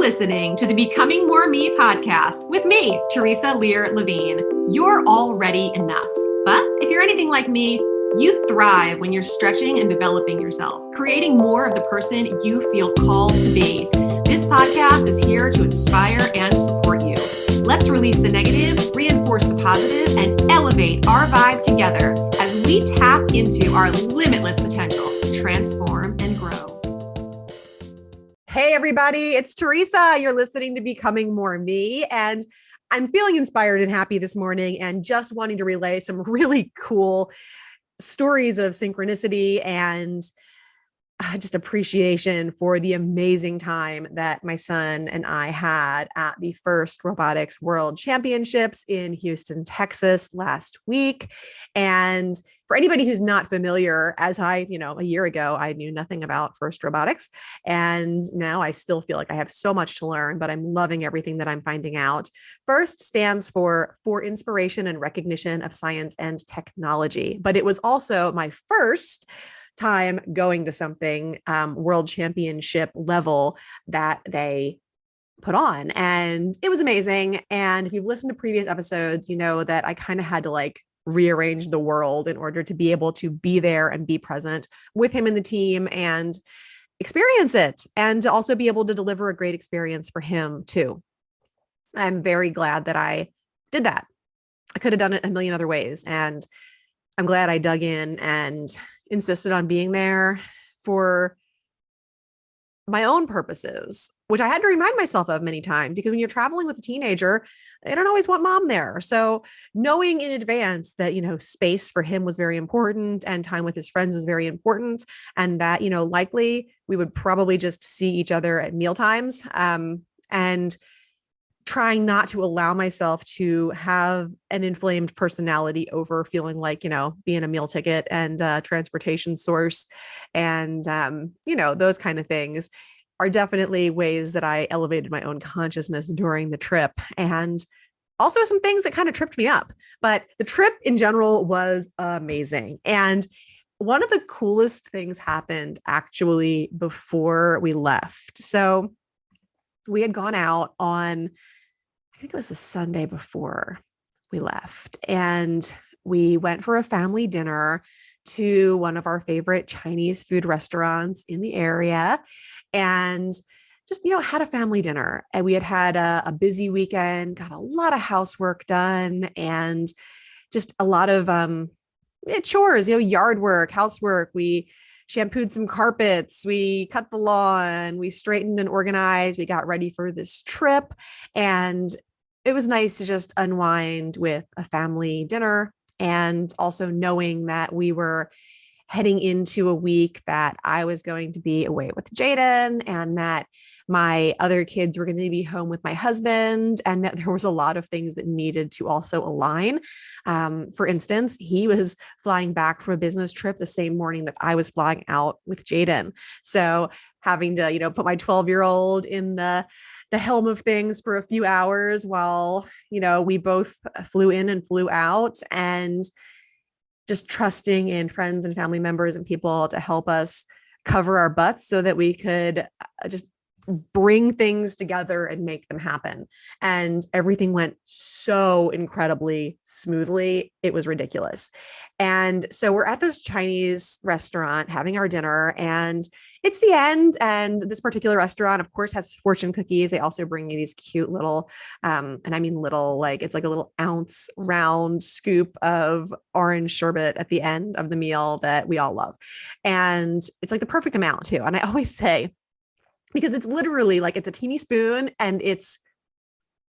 listening to the Becoming More Me podcast with me, Theresa Lear Levine. You're already enough. But if you're anything like me, you thrive when you're stretching and developing yourself, creating more of the person you feel called to be. This podcast is here to inspire and support you. Let's release the negative, reinforce the positive, and elevate our vibe together as we tap into our limitless potential to transform and grow. Hey, everybody, it's Theresa. You're listening to Becoming More Me, and I'm feeling inspired and happy this morning and just wanting to relay some really cool stories of synchronicity and just appreciation for the amazing time that my son and I had at the first Robotics World Championships in Houston, Texas last week. And for anybody who's not familiar, as a year ago, I knew nothing about FIRST Robotics. And now I still feel like I have so much to learn, but I'm loving everything that I'm finding out. FIRST stands for Inspiration and Recognition of Science and Technology. But it was also my first time going to something world championship level that they put on, and it was amazing. And if you've listened to previous episodes, you know that I kind of had to rearrange the world in order to be able to be there and be present with him and the team and experience it, and to also be able to deliver a great experience for him too. I'm very glad that I did that. I could have done it a million other ways, and I'm glad I dug in and insisted on being there for my own purposes, which I had to remind myself of many times, because when you're traveling with a teenager, they don't always want mom there. So knowing in advance that, space for him was very important and time with his friends was very important. And that, likely we would probably just see each other at meal times, and trying not to allow myself to have an inflamed personality over feeling like, being a meal ticket and transportation source and, those kind of things are definitely ways that I elevated my own consciousness during the trip, and also some things that kind of tripped me up. But the trip in general was amazing. And one of the coolest things happened actually before we left. So we had gone out on, I think it was the Sunday before we left, and we went for a family dinner to one of our favorite Chinese food restaurants in the area, and just, had a family dinner. And we had a busy weekend, got a lot of housework done, and just a lot of chores, yard work, housework. We shampooed some carpets, we cut the lawn, we straightened and organized, we got ready for this trip. And it was nice to just unwind with a family dinner, and also knowing that we were heading into a week that I was going to be away with Jaden, and that my other kids were going to be home with my husband, and that there was a lot of things that needed to also align. For instance, he was flying back from a business trip the same morning that I was flying out with Jaden. So having to, put my 12-year-old in the helm of things for a few hours while, we both flew in and flew out, and just trusting in friends and family members and people to help us cover our butts so that we could just bring things together and make them happen. And everything went so incredibly smoothly. It was ridiculous. And so we're at this Chinese restaurant having our dinner, and it's the end. And this particular restaurant, of course, has fortune cookies. They also bring you these cute little, and I mean little, it's like a little ounce round scoop of orange sherbet at the end of the meal that we all love. And it's like the perfect amount too. And I always say, because it's literally it's a teeny spoon, and it's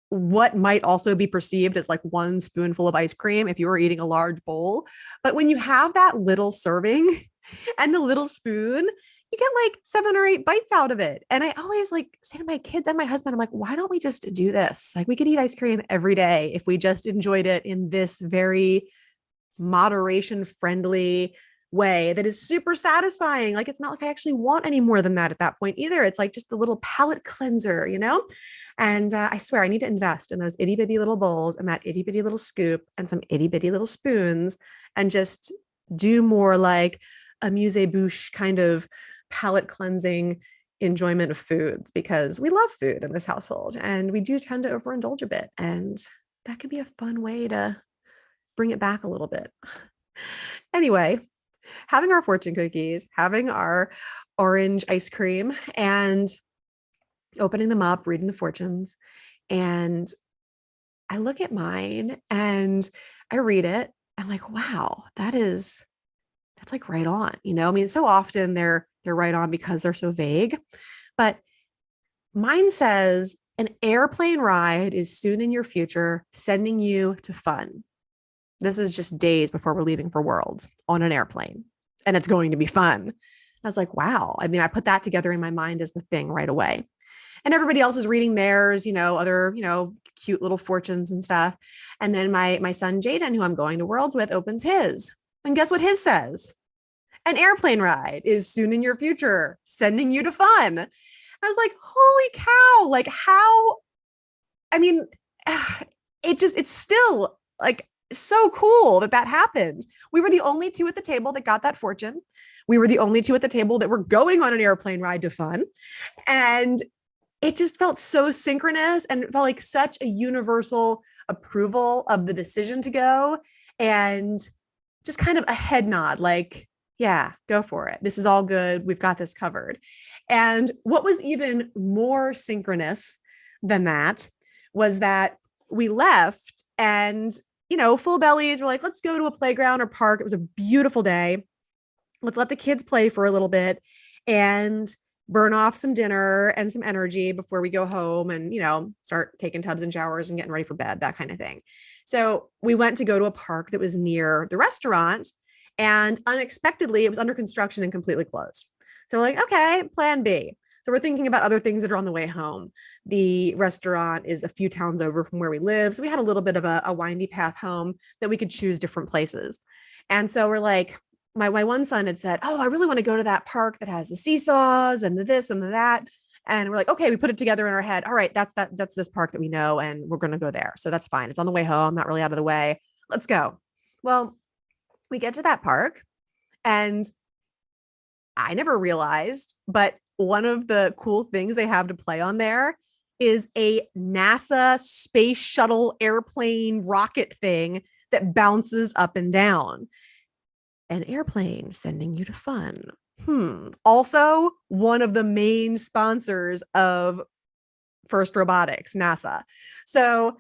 what might also be perceived as one spoonful of ice cream if you were eating a large bowl. But when you have that little serving and the little spoon, you get 7 or 8 bites out of it. And I always say to my kids and my husband, I'm like, why don't we just do this? We could eat ice cream every day if we just enjoyed it in this very moderation friendly way that is super satisfying. It's not I actually want any more than that at that point either. It's just a little palate cleanser, And I swear I need to invest in those itty bitty little bowls and that itty bitty little scoop and some itty bitty little spoons, and just do more amuse-bouche kind of palate cleansing enjoyment of foods because we love food in this household and we do tend to overindulge a bit. And that could be a fun way to bring it back a little bit. Anyway, having our fortune cookies, having our orange ice cream, and opening them up, reading the fortunes. And I look at mine and I read it. I'm like, wow, that's like right on. I mean, so often they're right on because they're so vague. But mine says an airplane ride is soon in your future, sending you to fun. This is just days before we're leaving for Worlds on an airplane, and it's going to be fun. I was like, wow. I mean, I put that together in my mind as the thing right away. And everybody else is reading theirs, other, cute little fortunes and stuff. And then my son Jaden, who I'm going to Worlds with, opens his. And guess what his says? An airplane ride is soon in your future, sending you to fun. I was like, holy cow. Like how, I mean, it's still like so cool that happened. We were the only two at the table that got that fortune. We were the only two at the table that were going on an airplane ride to fun. And it just felt so synchronous and it felt like such a universal approval of the decision to go, and just kind of a head nod, like, yeah, go for it. This is all good. We've got this covered. And what was even more synchronous than that was that we left and, full bellies. We're like, let's go to a playground or park. It was a beautiful day. Let's let the kids play for a little bit and burn off some dinner and some energy before we go home and, start taking tubs and showers and getting ready for bed, that kind of thing. So we went to go to a park that was near the restaurant, and unexpectedly it was under construction and completely closed. So we're like, okay, plan B. So we're thinking about other things that are on the way home. The restaurant is a few towns over from where we live. So we had a little bit of a windy path home that we could choose different places. And so we're like, my one son had said, oh, I really want to go to that park that has the seesaws and the this and the that. And we're like, okay, we put it together in our head. All right, that's this park that we know, and we're going to go there. So that's fine. It's on the way home, not really out of the way. Let's go. Well, we get to that park, and I never realized, but one of the cool things they have to play on there is a NASA space shuttle airplane rocket thing that bounces up and down. An airplane sending you to fun. Also, one of the main sponsors of First Robotics, NASA. So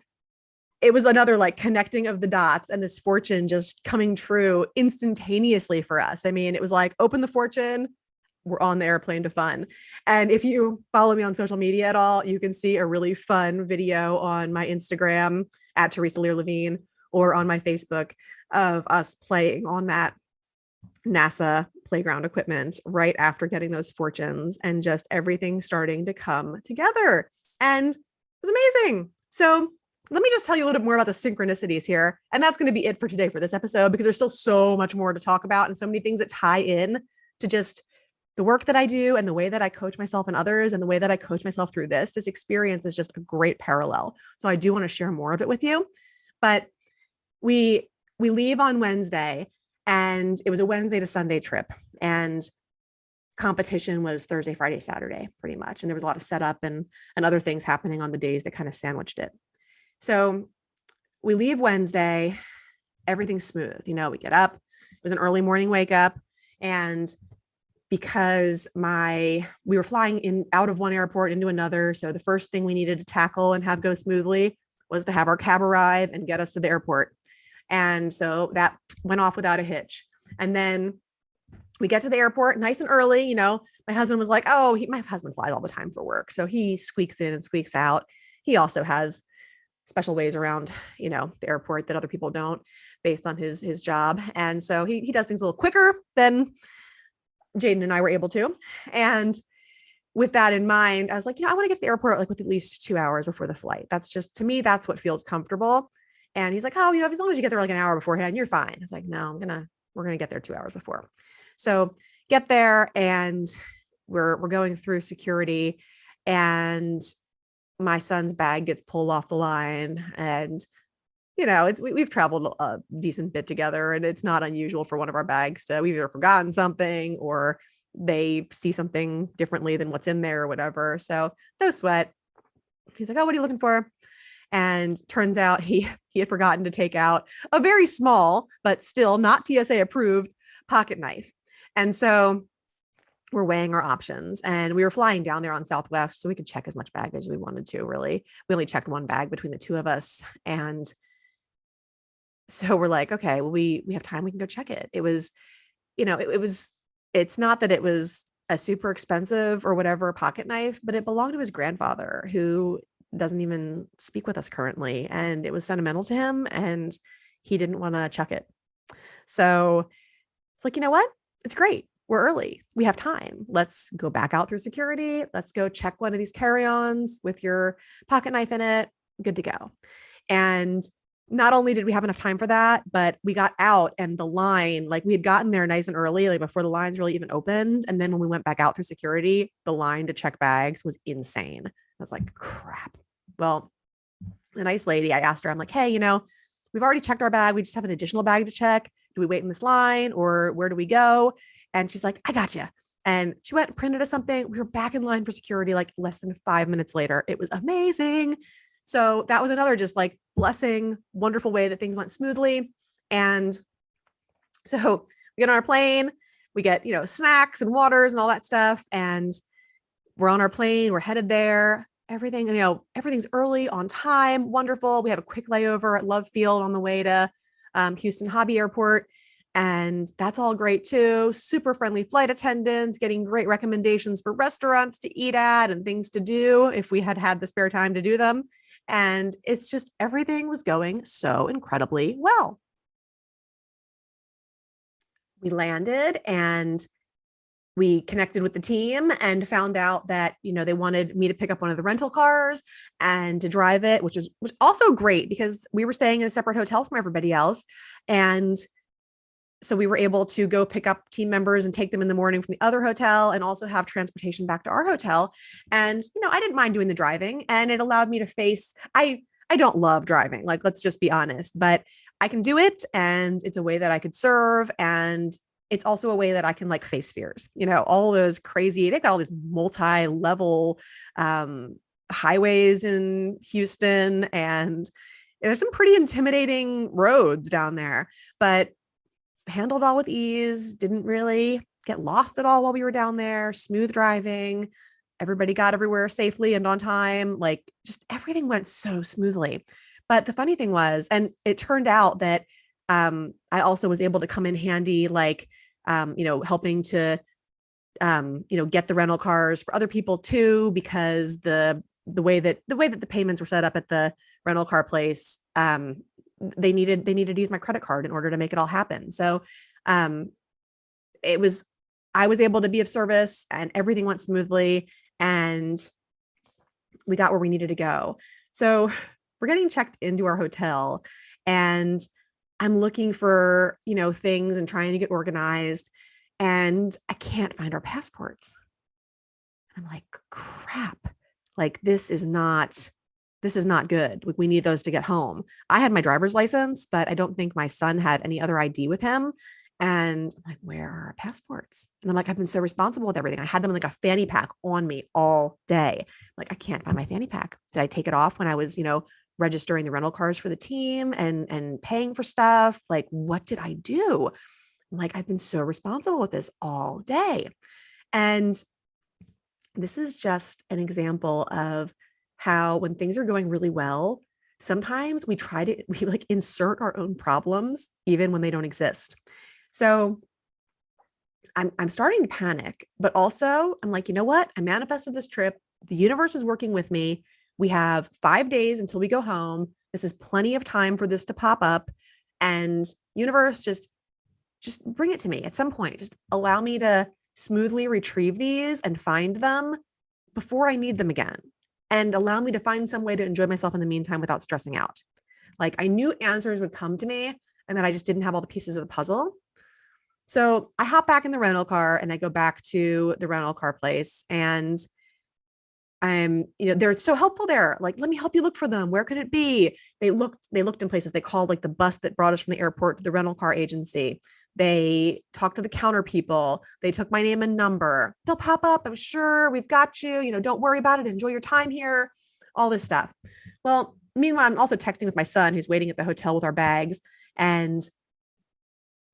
it was another like connecting of the dots and this fortune just coming true instantaneously for us. I mean, it was like, open the fortune, we're on the airplane to fun. And if you follow me on social media at all, you can see a really fun video on my Instagram at Theresa Lear Levine, or on my Facebook, of us playing on that NASA playground equipment right after getting those fortunes, and just everything starting to come together. And it was amazing. So let me just tell you a little bit more about the synchronicities here. And that's going to be it for today for this episode, because there's still so much more to talk about and so many things that tie in to just the work that I do and the way that I coach myself and others and the way that I coach myself through this experience is just a great parallel. So I do want to share more of it with you. But we leave on Wednesday, and it was a Wednesday to Sunday trip, and competition was Thursday, Friday, Saturday, pretty much. And there was a lot of setup and other things happening on the days that kind of sandwiched it. So we leave Wednesday, everything's smooth. We get up, it was an early morning wake up. And because we were flying in out of one airport into another. So the first thing we needed to tackle and have go smoothly was to have our cab arrive and get us to the airport. And so that went off without a hitch. And then we get to the airport nice and early. My husband was like, oh, my husband flies all the time for work. So he squeaks in and squeaks out. He also has special ways around, the airport that other people don't, based on his job. And so he does things a little quicker than Jaden and I were able to. And with that in mind, I was like, I want to get to the airport like with at least 2 hours before the flight. That's just, to me, that's what feels comfortable. And he's like, oh, as long as you get there like an hour beforehand, you're fine. It's like, no, we're going to get there 2 hours before. So get there, and we're going through security, and my son's bag gets pulled off the line. And, we've traveled a decent bit together, and it's not unusual for one of our bags to, we've either forgotten something or they see something differently than what's in there or whatever. So no sweat. He's like, oh, what are you looking for? And turns out he had forgotten to take out a very small, but still not TSA approved pocket knife. And so we're weighing our options, and we were flying down there on Southwest, so we could check as much baggage as we wanted to, really. We only checked one bag between the two of us. And so we're like, okay, well, we have time. We can go check it. It was, it's not that it was a super expensive or whatever pocket knife, but it belonged to his grandfather, who doesn't even speak with us currently. And it was sentimental to him, and he didn't want to chuck it. So it's like, you know what? It's great. We're early. We have time. Let's go back out through security. Let's go check one of these carry-ons with your pocket knife in it. Good to go. And not only did we have enough time for that, but we got out, and the line, like we had gotten there nice and early, like before the lines really even opened. And then when we went back out through security, the line to check bags was insane. I was like, crap. Well, the nice lady, I asked her, I'm like, hey, we've already checked our bag. We just have an additional bag to check. Do we wait in this line, or where do we go? And she's like, I got you. And she went and printed us something. We were back in line for security like less than 5 minutes later. It was amazing. So that was another just like blessing, wonderful way that things went smoothly. And so we get on our plane, we get, snacks and waters and all that stuff. And we're on our plane, we're headed there. Everything, everything's early, on time, wonderful. We have a quick layover at Love Field on the way to Houston Hobby Airport. And that's all great too. Super friendly flight attendants, getting great recommendations for restaurants to eat at and things to do if we had had the spare time to do them. And it's just, everything was going so incredibly well. We landed and we connected with the team and found out that, they wanted me to pick up one of the rental cars and to drive it, which was also great because we were staying in a separate hotel from everybody else. And so we were able to go pick up team members and take them in the morning from the other hotel, and also have transportation back to our hotel. And, I didn't mind doing the driving, and it allowed me to face, I don't love driving. Like, let's just be honest, but I can do it. And it's a way that I could serve. And it's also a way that I can like face fears, all those crazy, they've got all these multi-level highways in Houston, and there's some pretty intimidating roads down there, but handled all with ease, didn't really get lost at all while we were down there, smooth driving. Everybody got everywhere safely and on time. Like, just everything went so smoothly. But the funny thing was, and it turned out that I also was able to come in handy, like, helping to, get the rental cars for other people too, because the way that the payments were set up at the rental car place, they needed to use my credit card in order to make it all happen. So I was able to be of service, and everything went smoothly, and we got where we needed to go. So we're getting checked into our hotel, and I'm looking for, things and trying to get organized, and I can't find our passports. I'm like, crap, like this is not good. We need those to get home. I had my driver's license, but I don't think my son had any other ID with him. And I'm like, where are our passports? And I'm like, I've been so responsible with everything. I had them in like a fanny pack on me all day. Like, I can't find my fanny pack. Did I take it off when I was, registering the rental cars for the team and paying for stuff? Like, what did I do? I'm like, I've been so responsible with this all day. And this is just an example of how, when things are going really well, sometimes we like insert our own problems even when they don't exist. So I'm starting to panic, but also I'm like, you know what? I manifested this trip. The universe is working with me. We have 5 days until we go home. This is plenty of time for this to pop up, and universe, just bring it to me at some point. Just allow me to smoothly retrieve these and find them before I need them again, and allow me to find some way to enjoy myself in the meantime without stressing out. Like, I knew answers would come to me, and then I just didn't have all the pieces of the puzzle. So I hop back in the rental car and I go back to the rental car place, and they're so helpful there. Like, let me help you look for them. Where could it be? They looked in places. They called like the bus that brought us from the airport to the rental car agency. They talked to the counter people. They took my name and number. They'll pop up. I'm sure we've got you. Don't worry about it. Enjoy your time here. All this stuff. Well, meanwhile, I'm also texting with my son who's waiting at the hotel with our bags and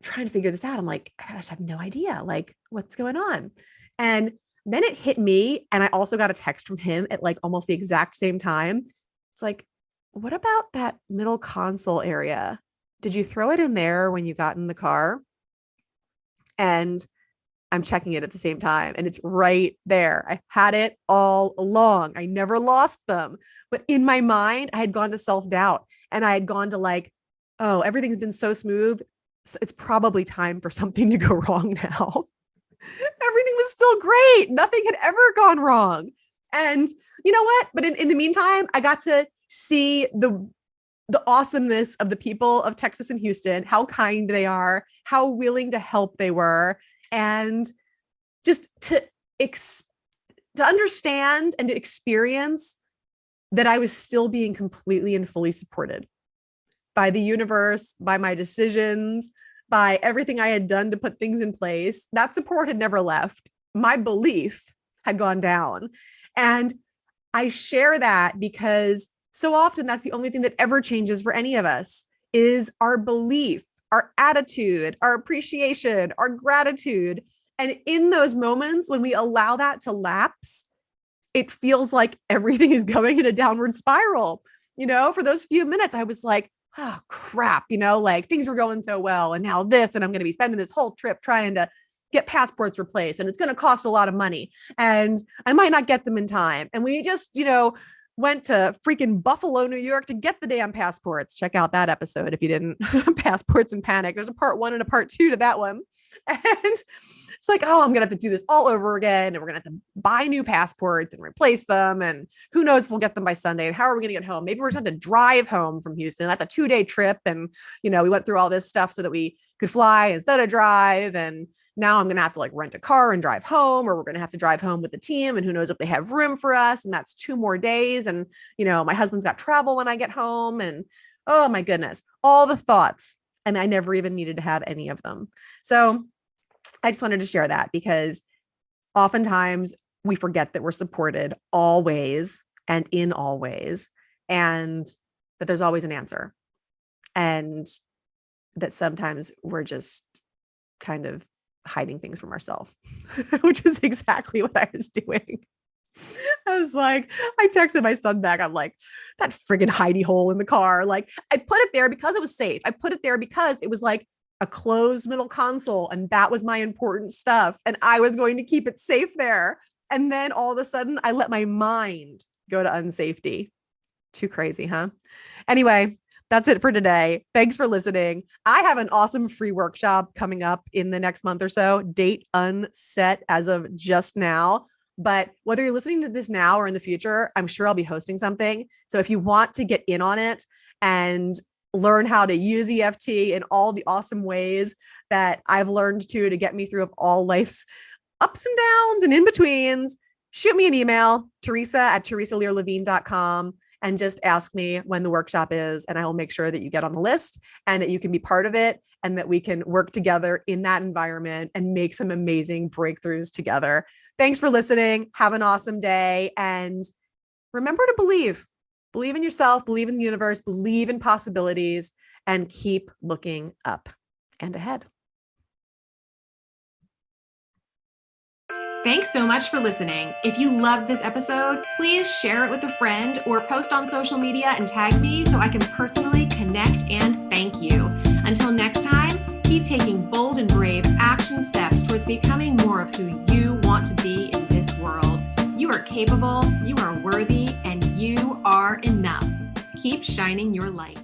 trying to figure this out. I'm like, I just have no idea, like, what's going on. And then it hit me. And I also got a text from him at like almost the exact same time. It's like, what about that middle console area? Did you throw it in there when you got in the car? And I'm checking it at the same time and it's right there. I had it all along. I never lost them. But in my mind, I had gone to self-doubt and I had gone to like, oh, everything's been so smooth. It's probably time for something to go wrong now. Everything was still great. Nothing had ever gone wrong. And you know what? But in the meantime, I got to see the awesomeness of the people of Texas and Houston, how kind they are, how willing to help they were, and just to understand and to experience that I was still being completely and fully supported by the universe, by my decisions, by everything I had done to put things in place. That support had never left. My belief had gone down. And I share that because so often that's the only thing that ever changes for any of us is our belief, our attitude, our appreciation, our gratitude. And in those moments when we allow that to lapse, it feels like everything is going in a downward spiral. For those few minutes, I was like, oh crap, like things were going so well. And now this, and I'm going to be spending this whole trip trying to get passports replaced. And it's going to cost a lot of money. And I might not get them in time. And we just, went to freaking Buffalo, New York to get the damn passports. Check out that episode if you didn't. Passports and Panic. There's a part 1 and a part 2 to that one. And it's like, oh, I'm going to have to do this all over again. And we're going to have to buy new passports and replace them. And who knows if we'll get them by Sunday. And how are we going to get home? Maybe we're just going to have to drive home from Houston. That's a 2-day trip. And, we went through all this stuff so that we could fly instead of drive. And now I'm going to have to like rent a car and drive home, or we're going to have to drive home with the team. And who knows if they have room for us. And that's 2 more days. And, my husband's got travel when I get home. And oh my goodness, all the thoughts. And I never even needed to have any of them. So I just wanted to share that because oftentimes we forget that we're supported always and in all ways, and that there's always an answer. And that sometimes we're just kind of hiding things from ourselves, which is exactly what I was doing. I was like, I texted my son back. I'm like, that friggin' hidey hole in the car. Like I put it there because it was safe. I put it there because it was like a closed middle console and that was my important stuff. And I was going to keep it safe there. And then all of a sudden I let my mind go to unsafety. Too crazy, huh? Anyway, that's it for today. Thanks for listening. I have an awesome free workshop coming up in the next month or so. Date unset as of just now. But whether you're listening to this now or in the future, I'm sure I'll be hosting something. So if you want to get in on it and learn how to use EFT in all the awesome ways that I've learned to get me through of all life's ups and downs and in-betweens, shoot me an email, Theresa@theresalearlevine.com. and just ask me when the workshop is, and I will make sure that you get on the list and that you can be part of it and that we can work together in that environment and make some amazing breakthroughs together. Thanks for listening. Have an awesome day. And remember to believe in yourself, believe in the universe, believe in possibilities, and keep looking up and ahead. Thanks so much for listening. If you loved this episode, please share it with a friend or post on social media and tag me so I can personally connect and thank you. Until next time, keep taking bold and brave action steps towards becoming more of who you want to be in this world. You are capable, you are worthy, and you are enough. Keep shining your light.